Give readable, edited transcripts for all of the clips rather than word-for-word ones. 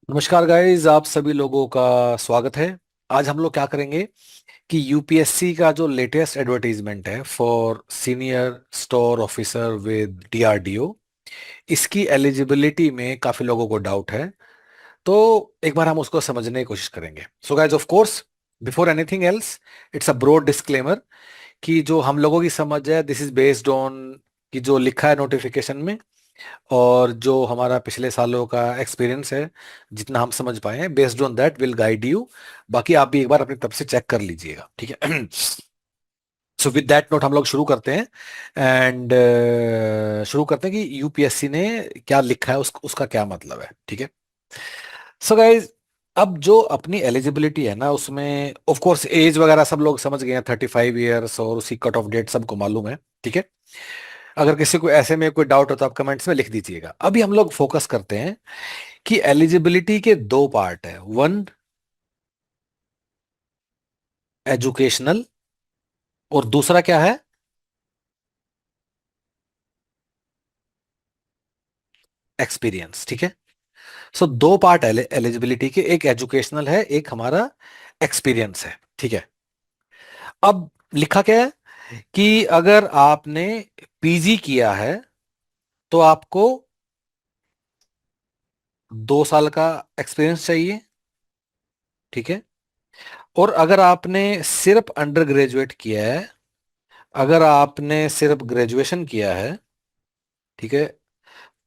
नमस्कार गाइस, आप सभी लोगों का स्वागत है। आज हम लोग क्या करेंगे कि यूपीएससी का जो लेटेस्ट एडवर्टाइजमेंट है for senior store officer with DRDO, इसकी एलिजिबिलिटी में काफी लोगों को डाउट है। तो एक बार हम उसको समझने की कोशिश करेंगे। So guys, of course, before anything else, it's a broad disclaimer कि जो हम लोगों की समझ है, दिस इज बेस्ड ऑन कि जो लिखा है नोटिफिकेशन में, और जो हमारा पिछले सालों का एक्सपीरियंस है, जितना हम समझ पाए हैं, based on that will guide you. बाकी आप भी एक बार अपनी तरफ से चेक कर लीजिएगा, ठीक है। सो विद दैट नोट हम लोग शुरू करते हैं। एंड शुरू करते हैं कि यूपीएससी ने क्या लिखा है, उसका क्या मतलब है, ठीक है। सो गाइज, अब जो अपनी एलिजिबिलिटी है ना, उसमें ऑफ कोर्स एज वगैरह सब लोग समझ गए हैं, 35 ईयर्स, और उसी कट ऑफ डेट सबको मालूम है, ठीक है। अगर किसी को ऐसे में कोई डाउट हो तो आप कमेंट्स में लिख दीजिएगा। अभी हम लोग फोकस करते हैं कि एलिजिबिलिटी के दो पार्ट है, वन एजुकेशनल, और दूसरा क्या है, एक्सपीरियंस, ठीक है। सो दो पार्ट है एलिजिबिलिटी के, एक एजुकेशनल है, एक हमारा एक्सपीरियंस है, ठीक है। अब लिखा क्या है कि अगर आपने पीजी किया है तो आपको 2 साल का एक्सपीरियंस चाहिए, ठीक है। और अगर आपने सिर्फ अंडर ग्रेजुएट किया है, अगर आपने सिर्फ ग्रेजुएशन किया है, ठीक है,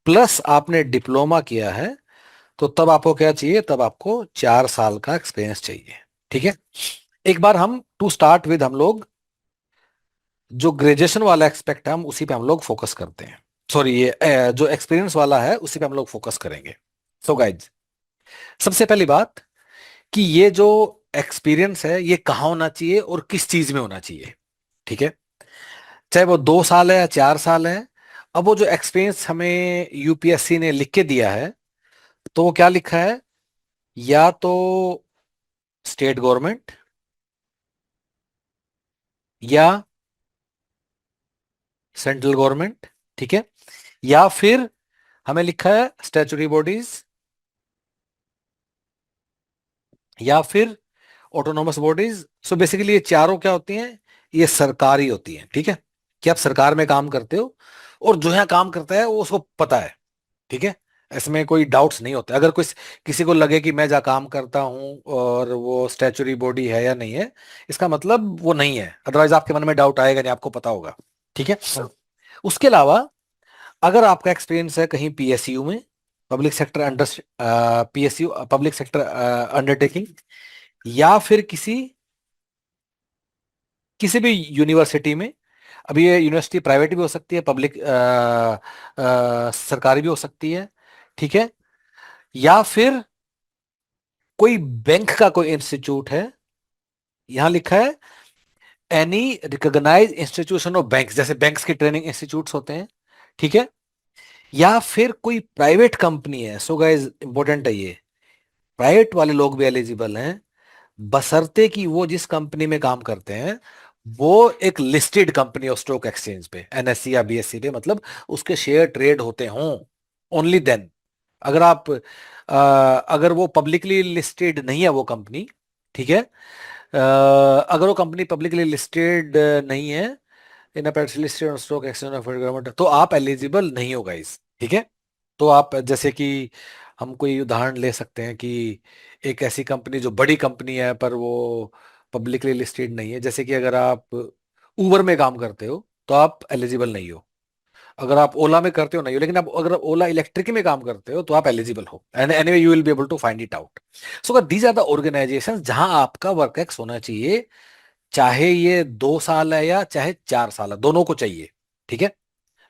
प्लस आपने डिप्लोमा किया है, तो तब आपको क्या चाहिए, तब आपको 4 साल का एक्सपीरियंस चाहिए, ठीक है। एक बार हम टू स्टार्ट विद हम लोग जो ग्रेजुएशन वाला एक्सपेक्ट है, हम उसी पे हम लोग फोकस करते हैं। सॉरी, ये जो एक्सपीरियंस वाला है उसी पे हम लोग फोकस करेंगे। सो गाइज, सबसे पहली बात कि ये जो एक्सपीरियंस है ये कहाँ होना चाहिए और किस चीज में होना चाहिए, ठीक है। चाहे वो 2 साल है या 4 साल है। अब वो जो एक्सपीरियंस हमें यूपीएससी ने लिख के दिया है, तो वो क्या लिखा है, या तो स्टेट गवर्नमेंट, या सेंट्रल गवर्नमेंट, ठीक है, या फिर हमें लिखा है स्टैट्यूटरी बॉडीज, या फिर ऑटोनोमस बॉडीज। सो बेसिकली ये चारों क्या होती हैं, ये सरकारी होती हैं, ठीक है। कि आप सरकार में काम करते हो, और जो यहाँ काम करता है वो उसको पता है, ठीक है। इसमें कोई डाउट्स नहीं होते। अगर कोई किसी को लगे कि मैं जहाँ काम करता हूँ और वो स्टैचुरी बॉडी है या नहीं है, इसका मतलब वो नहीं है, अदरवाइज आपके मन में डाउट आएगा नहीं, आपको पता होगा, ठीक है। उसके अलावा अगर आपका एक्सपीरियंस है कहीं पीएसयू में, public sector under, PSU public sector undertaking, या फिर किसी किसी भी यूनिवर्सिटी में। अभी ये यूनिवर्सिटी प्राइवेट भी हो सकती है, पब्लिक सरकारी भी हो सकती है, ठीक है। या फिर कोई बैंक का कोई इंस्टीट्यूट है, यहां लिखा है any recognise institution of banks, जैसे बैंक्स के ट्रेनिंग इंस्टीट्यूट्स होते हैं, ठीक है। या फिर कोई प्राइवेट कंपनी है। सो गाइस, इंपॉर्टेंट है ये, प्राइवेट वाले लोग भी एलिजिबल हैं, बशर्ते कि वो जिस कंपनी में काम करते हैं वो एक लिस्टेड कंपनी और स्टॉक एक्सचेंज पे, एनएससी या बीएससी पे, मतलब उसके शेयर ट्रेड होते हों, ओनली देन। अगर आप अगर वो पब्लिकली लिस्टेड नहीं है वो कंपनी, ठीक है, अगर वो कंपनी पब्लिकली लिस्टेड नहीं है, इन listed stock exchange of government, तो आप एलिजिबल नहीं हो गाइस, ठीक है। तो आप जैसे कि हम कोई उदाहरण ले सकते हैं कि एक ऐसी कंपनी जो बड़ी कंपनी है पर वो पब्लिकली लिस्टेड नहीं है, जैसे कि अगर आप उबर में काम करते हो तो आप एलिजिबल नहीं हो। अगर आप ओला में करते हो नहीं हो, लेकिन आप अगर ओला इलेक्ट्रिक में काम करते हो तो आप एलिजिबल हो, and anyway you will be able to find it out. So these are the organisation जहां आपका वर्क एक्स होना चाहिए, चाहे ये 2 साल है या चाहे 4 साल है, दोनों को चाहिए, ठीक है।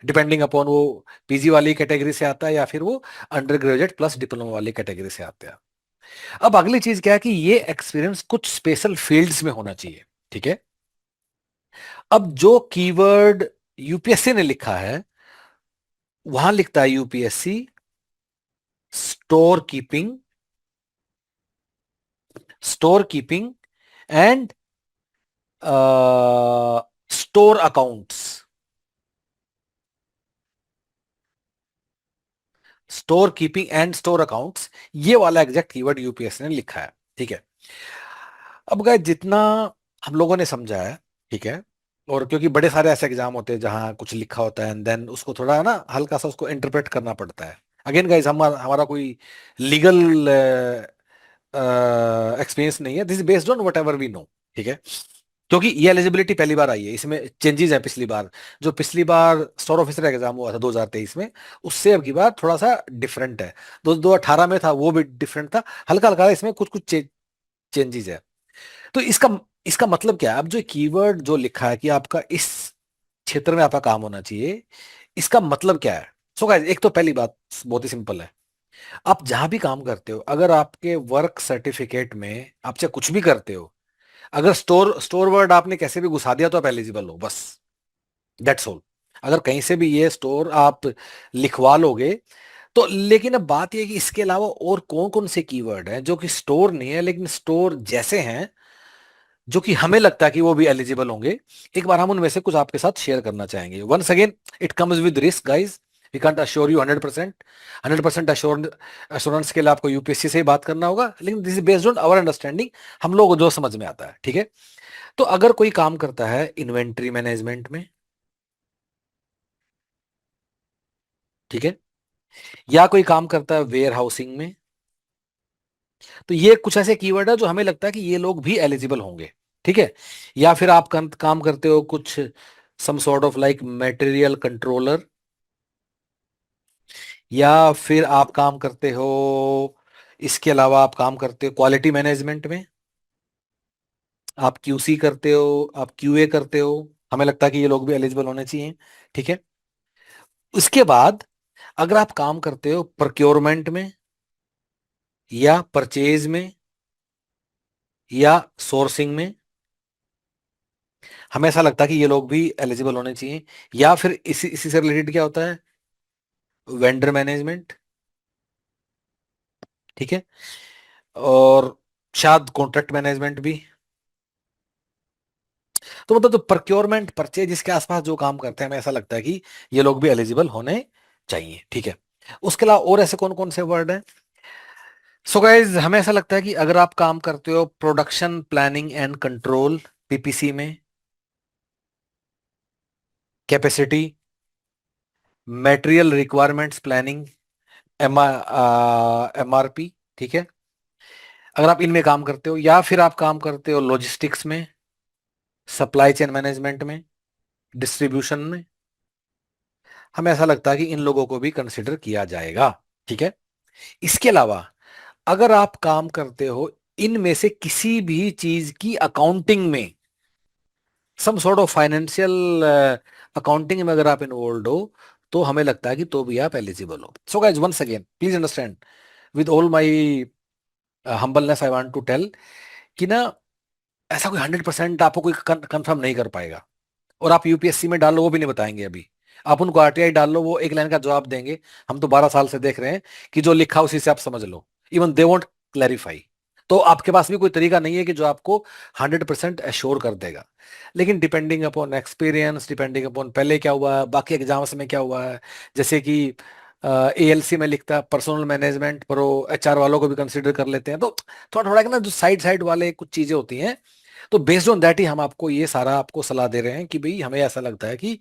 डिपेंडिंग अपॉन वो पीजी वाली कैटेगरी से आता है या फिर वो अंडर ग्रेजुएट प्लस डिप्लोमा वाली कैटेगरी से आते हैं। अब अगली चीज क्या है कि ये एक्सपीरियंस कुछ स्पेशल फील्ड्स में होना चाहिए, ठीक है। अब जो कीवर्ड यूपीएससी ने लिखा है, वहां लिखता है UPSC store keeping, store keeping and store accounts, store keeping and store accounts, ये वाला एग्जैक्ट कीवर्ड यूपीएससी ने लिखा है। ठीक है। अब गाइस जितना हम लोगों ने समझा है, ठीक है, और क्योंकि बड़े सारे ऐसे एग्जाम होते हैं जहां कुछ लिखा होता है एंड देन उसको थोड़ा ना हल्का सा उसको इंटरप्रेट करना पड़ता है। अगेन गाइस हमारा हमारा कोई लीगल एक्सपीरियंस नहीं है, this is based on whatever we know. ठीक है। क्योंकि ये एलिजिबिलिटी पहली बार आई है, इसमें चेंजेस है पिछली बार। जो पिछली बार स्टोर ऑफिसर एग्जाम हुआ था 2023 में, उससे अब की बार थोड़ा सा डिफरेंट है। 2018 में था वो भी डिफरेंट था, हल्का हल्का इसमें कुछ कुछ चेंजेस है। तो इसका इसका मतलब क्या है? अब जो कीवर्ड जो लिखा है कि आपका इस क्षेत्र में आपका काम होना चाहिए, इसका मतलब क्या है? सो गाइस एक तो पहली बात बहुत ही सिंपल है। आप जहां भी काम करते हो, अगर आपके वर्क सर्टिफिकेट में आपसे कुछ भी करते हो, अगर स्टोर स्टोर वर्ड आपने कैसे भी घुसा दिया तो आप एलिजिबल हो, बस दैट्स ऑल। अगर कहीं से भी ये स्टोर आप लिखवा लोगे तो। लेकिन अब बात यह है कि इसके अलावा और कौन कौन से कीवर्ड हैं जो कि स्टोर नहीं है लेकिन स्टोर जैसे हैं, जो कि हमें लगता है कि वो भी एलिजिबल होंगे। एक बार हम उनमें से कुछ आपके साथ शेयर करना चाहेंगे। Once again it comes with risk guys, we can't assure you 100%। 100% assurance के लिए आपको यूपीएससी से ही बात करना होगा, लेकिन this is based on our understanding, हम लोग को जो समझ में आता है। ठीक है। तो अगर कोई काम करता है इन्वेंट्री मैनेजमेंट में, ठीक है, या कोई काम करता है वेयर हाउसिंग में, तो ये कुछ ऐसे कीवर्ड है जो हमें लगता है कि ये लोग भी एलिजिबल होंगे। ठीक है। या फिर आप काम करते हो कुछ some sort of like material controller, या फिर आप काम करते हो, इसके अलावा आप काम करते हो क्वालिटी मैनेजमेंट में, आप क्यूसी करते हो, आप क्यूए करते हो, हमें लगता है कि ये लोग भी एलिजिबल होने चाहिए। ठीक है। उसके बाद अगर आप काम करते हो प्रोक्योरमेंट में, या परचेज में, या सोर्सिंग में, हमें ऐसा लगता है कि ये लोग भी एलिजिबल होने चाहिए। या फिर इसी इसी से रिलेटेड क्या होता है, वेंडर मैनेजमेंट। ठीक है। और शायद कॉन्ट्रैक्ट मैनेजमेंट भी। तो मतलब जो प्रोक्योरमेंट परचेज इसके आसपास जो काम करते हैं, हमें ऐसा लगता है कि ये लोग भी एलिजिबल होने चाहिए। ठीक है। उसके अलावा और ऐसे कौन कौन से वर्ड हैं? सो गाइज हमें ऐसा लगता है कि अगर आप काम करते हो production planning and control, PPC में, capacity, material requirements planning, MRP, ठीक है, अगर आप इनमें काम करते हो, या फिर आप काम करते हो लॉजिस्टिक्स में, सप्लाई चेन मैनेजमेंट में, डिस्ट्रीब्यूशन में, हमें ऐसा लगता है कि इन लोगों को भी कंसिडर किया जाएगा। ठीक है। इसके अलावा अगर आप काम करते हो इनमें से किसी भी चीज की अकाउंटिंग में, some sort of financial accounting में अगर आप इन्वॉल्व हो, तो हमें लगता है कि तो भी आप एलिजिबल हो। So guys once again please understand with all my humbleness I want to tell कि ना, ऐसा कोई 100% आपको कोई कंफर्म नहीं कर पाएगा। और आप यूपीएससी में डाल लो वो भी नहीं बताएंगे अभी। आप उनको आरटीआई डाल लो वो एक लाइन का जवाब देंगे। हम तो 12 साल से देख रहे हैं कि जो लिखा उसी से आप समझ लो, इवन दे वोंट क्लैरिफाई। तो आपके पास भी कोई तरीका नहीं है कि जो आपको 100% एश्योर कर देगा। लेकिन depending upon experience, depending upon पहले क्या हुआ है, बाकी एग्जाम्स में क्या हुआ है, जैसे कि एएलसी में लिखता है पर्सनल मैनेजमेंट, पर वो एचआर वालों को भी कंसिडर कर लेते हैं। तो थोड़ा थोड़ा ना जो साइड साइड वाले कुछ चीजें होती हैं, तो बेस्ड ऑन दैट ही हम आपको ये सारा आपको सलाह दे रहे हैं कि भाई हमें ऐसा लगता है कि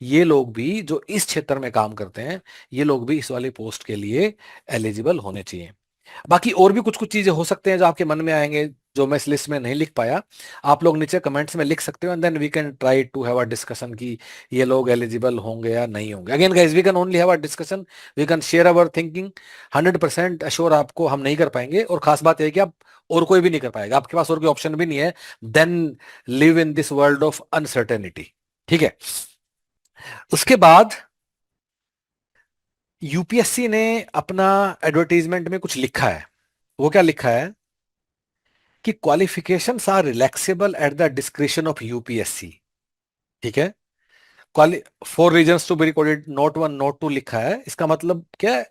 ये लोग भी जो इस क्षेत्र में काम करते हैं, ये लोग भी इस वाली पोस्ट के लिए एलिजिबल होने चाहिए। बाकी और भी कुछ कुछ चीजें हो सकते हैं जो आपके मन में आएंगे, जो मैं इस लिस्ट में नहीं लिख पाया। आप लोग नीचे कमेंट्स में लिख सकते हो and then we can try to have a discussion कि ये लोग एलिजिबल होंगे या नहीं होंगे। Again guys we can only have a discussion, we can share our thinking. 100% assure आपको हम नहीं कर पाएंगे, और खास बात यह है कि आप और कोई भी नहीं कर पाएगा, आपके पास और कोई ऑप्शन भी नहीं है then live in this world of uncertainty. ठीक है। उसके बाद यूपीएससी ने अपना एडवर्टीजमेंट में कुछ लिखा है। वो क्या लिखा है कि qualifications are relaxable at the discretion of UPSC. ठीक है। क्वालि for reasons to be recorded, note 1 note 2 लिखा है। इसका मतलब क्या है?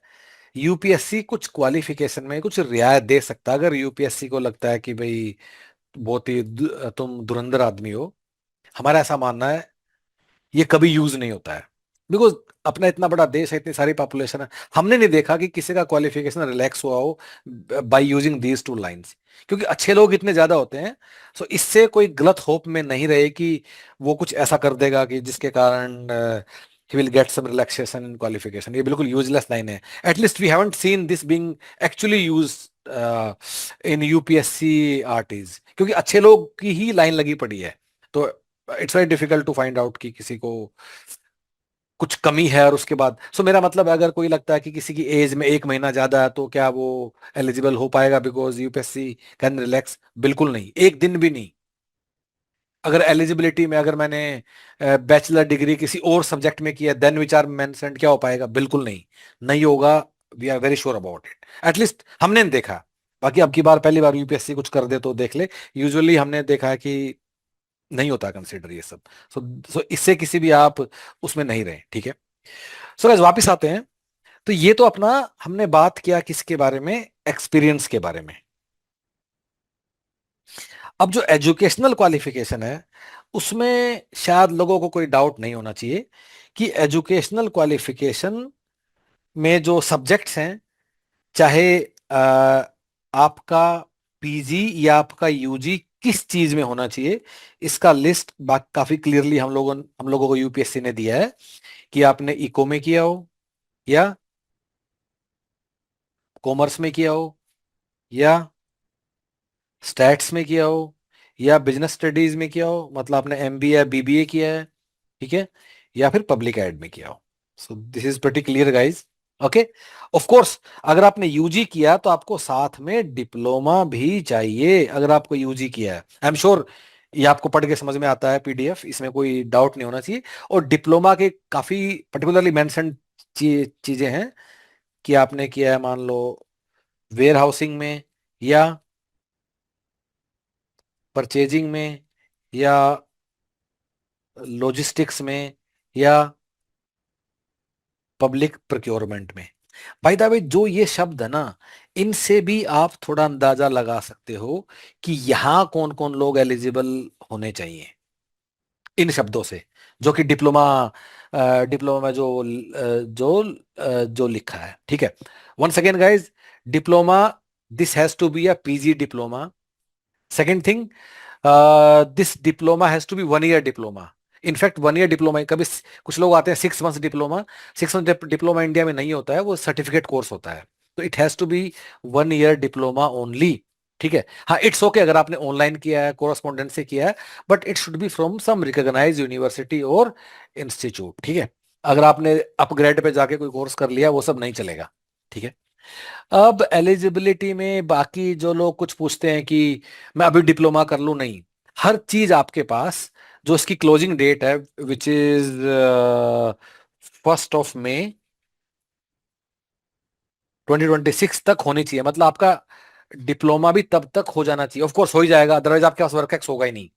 यूपीएससी कुछ क्वालिफिकेशन में कुछ रियायत दे सकता है अगर यूपीएससी को लगता है कि भाई बहुत ही तुम धुरंधर आदमी हो। हमारा ऐसा मानना है ये कभी यूज नहीं होता है। बिकॉज अपना इतना बड़ा देश है, इतनी सारी पॉपुलेशन है, हमने नहीं देखा कि किसी का क्वालिफिकेशन रिलैक्स हुआ हो by using these two lines, क्योंकि अच्छे लोग इतने ज्यादा होते हैं। सो इससे कोई गलत होप में नहीं रहे कि वो कुछ ऐसा कर देगा कि जिसके कारण he will get some relaxation in qualification. ये बिल्कुल यूजलेस लाइन है। At least we haven't seen this being actually use in UPSC RTs, क्योंकि अच्छे लोग की ही लाइन लगी पड़ी है। तो it's very difficult to find out कि किसी को कुछ कमी है और उसके बाद। सो मेरा मतलब है, अगर कोई लगता है कि किसी की एज में 1 महीना ज्यादा है तो क्या वो एलिजिबल हो पाएगा बिकॉज यूपीएससी कैन रिलैक्स? बिल्कुल नहीं, एक दिन भी नहीं। अगर एलिजिबिलिटी में अगर मैंने बैचलर डिग्री किसी और सब्जेक्ट में किया देन विच आर मेंशन्ड, क्या हो पाएगा? बिल्कुल नहीं, नहीं होगा। We are very sure about it, at least हमने नहीं देखा। बाकी अब की बार पहली बार यूपीएससी कुछ कर दे तो देख ले, यूजुअली हमने देखा है कि नहीं होता कंसिडर ये सब। सो इससे किसी भी आप उसमें नहीं रहे, ठीक है। सो गाइस वापिस आते हैं। तो ये तो अपना हमने बात किया किसके बारे में? एक्सपीरियंस के बारे में। अब जो एजुकेशनल क्वालिफिकेशन है उसमें शायद लोगों को कोई डाउट नहीं होना चाहिए कि एजुकेशनल क्वालिफिकेशन में जो सब्जेक्ट्स हैं, चाहे आपका पीजी या आपका यूजी किस चीज में होना चाहिए, इसका लिस्ट काफी क्लियरली हम लोगों को यूपीएससी ने दिया है कि आपने इको में किया हो, या कॉमर्स में किया हो, या स्टैट्स में किया हो, या बिजनेस स्टडीज में किया हो, मतलब आपने एमबीए या बीबीए किया है, ठीक है, या फिर पब्लिक एड में किया हो। So this is pretty clear guys. Okay. Of course अगर आपने यूजी किया तो आपको साथ में डिप्लोमा भी चाहिए, अगर आपको यूजी किया है। आई एम श्योर ये आपको पढ़ के समझ में आता है पीडीएफ, इसमें कोई डाउट नहीं होना चाहिए। और डिप्लोमा के काफी पर्टिकुलरली मेंशन चीजें हैं कि आपने किया है, मान लो वेयर हाउसिंग में, या परचेजिंग में, या लॉजिस्टिक्स में, या पब्लिक प्रोक्योरमेंट में। भाई द वे जो ये शब्द है ना, इनसे भी आप थोड़ा अंदाजा लगा सकते हो कि यहां कौन कौन लोग एलिजिबल होने चाहिए इन शब्दों से, जो कि डिप्लोमा में जो लिखा है, ठीक है। Once again guys, diploma, this has to be a PG diploma. Second thing, this diploma has to be 1 year diploma. In fact 1 year diploma कभी कुछ लोग आते हैं 6 months diploma. 6 month diploma India में नहीं होता है, वो सर्टिफिकेट कोर्स होता है। तो it has to be 1 year diploma only, ठीक है। हाँ इट्स ओके अगर आपने ऑनलाइन किया है, कोरस्पॉन्डेंट से किया है, but it should be from some recognised university और इंस्टीट्यूट, ठीक है। अगर आपने अपग्रेड पे जाके कोई कोर्स कर लिया वो सब नहीं चलेगा, ठीक है। अब एलिजिबिलिटी में बाकी जो लोग कुछ पूछते हैं कि मैं अभी डिप्लोमा कर लूं, नहीं। हर चीज आपके पास जो इसकी क्लोजिंग डेट है विच इज 1 मई 2026 तक होनी चाहिए। मतलब आपका डिप्लोमा भी तब तक हो जाना चाहिए। ऑफ कोर्स हो ही जाएगा, अदरवाइज आपके पास वर्क एक्स होगा ही नहीं।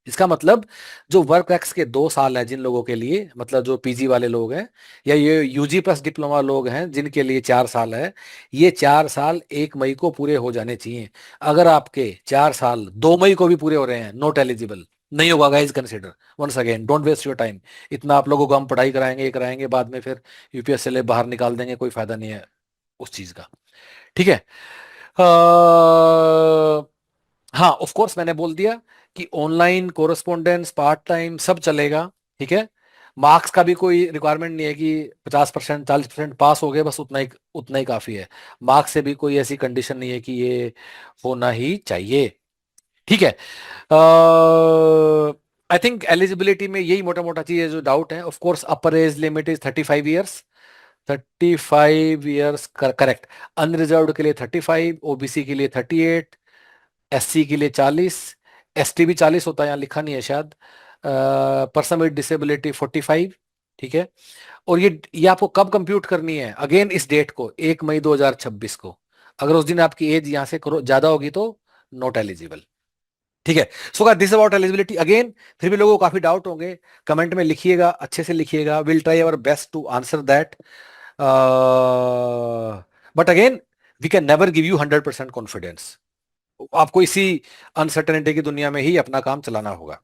इसका मतलब जो वर्क एक्स के 2 साल है जिन लोगों के लिए, मतलब जो पीजी वाले लोग हैं, या ये यूजी प्लस डिप्लोमा लोग हैं जिनके लिए 4 साल है, ये 4 साल 1 मई को पूरे हो जाने चाहिए। अगर आपके 4 साल 2 मई को भी पूरे हो रहे हैं, नॉट एलिजिबल, नहीं होगा guys consider. Once again don't waste your time. इतना आप लोगों को हम पढ़ाई कराएंगे, ये कराएंगे, बाद में फिर यूपीएससी ले बाहर निकाल देंगे, कोई फायदा नहीं है उस चीज का, ठीक है। हाँ ऑफ कोर्स मैंने बोल दिया कि ऑनलाइन कोरस्पोंडेंस पार्ट टाइम सब चलेगा, ठीक है। मार्क्स का भी कोई रिक्वायरमेंट नहीं है कि 50% 40% पास हो गए बस, उतना ही काफी है। मार्क्स से भी कोई ऐसी कंडीशन नहीं है कि ये होना ही चाहिए, ठीक है। आई थिंक एलिजिबिलिटी में यही मोटा मोटा चीज है जो डाउट है। Of course upper age limit is 35 years. 35 years correct. Unreserved के लिए 35, ओबीसी के लिए 38, एससी के लिए 40, एसटी भी 40 होता है, यहाँ लिखा नहीं है शायद। पर्सन विद डिसेबिलिटी 45, ठीक है। और ये आपको कब कंप्यूट करनी है? अगेन इस डेट को 1 मई 2026 को। अगर उस दिन आपकी एज यहाँ से ज्यादा होगी तो नॉट एलिजिबल, ठीक है। So this about eligibility again. फिर भी लोगों को काफी डाउट होंगे, कमेंट में लिखिएगा, अच्छे से लिखिएगा, will try our best to answer that. But again we can never give you 100% confidence. आपको इसी अनसर्टेनिटी की दुनिया में ही अपना काम चलाना होगा।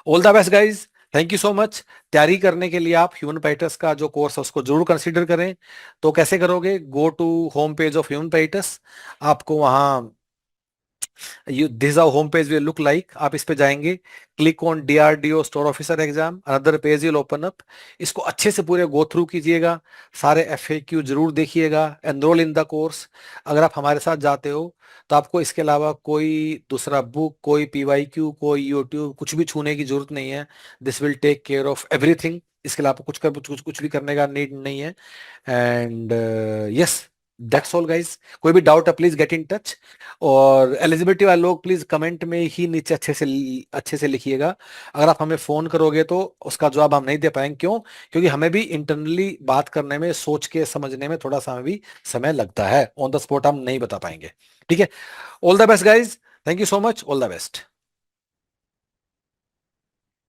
All the best guys. Thank you so much. तैयारी करने के लिए आप ह्यूमन पैटर्स का जो कोर्स है उसको जरूर कंसीडर करें। तो कैसे करोगे? Go to home page of human patterns. आपको वहां this our home page will look like. आप इस पे जाएंगे, click on DRDO store officer exam, another page will open up. इसको अच्छे से पूरे गो थ्रू कीजिएगा, सारे एफएक्यू जरूर देखिएगा, एनरोल इन द कोर्स। अगर आप हमारे साथ जाते हो तो आपको इसके अलावा कोई दूसरा बुक, कोई पीवाईक्यू, कोई यूट्यूब, कुछ भी छूने की जरूरत नहीं है। This will take care of everything. इसके अलावा कुछ भी करने का नीड नहीं है। And yes, that's all guys. कोई भी डाउट है प्लीज गेट इन टच। और एलिजिबिलिटी वाले लोग प्लीज कमेंट में ही नीचे अच्छे से लिखिएगा। अगर आप हमें फोन करोगे तो उसका जवाब हम नहीं दे पाएंगे। क्यों? क्योंकि हमें भी इंटरनली बात करने में, सोच के समझने में थोड़ा सा हमें भी समय लगता है। ऑन द स्पॉट हम नहीं बता पाएंगे। ठीक है। All the best guys. Thank you so much. All the best.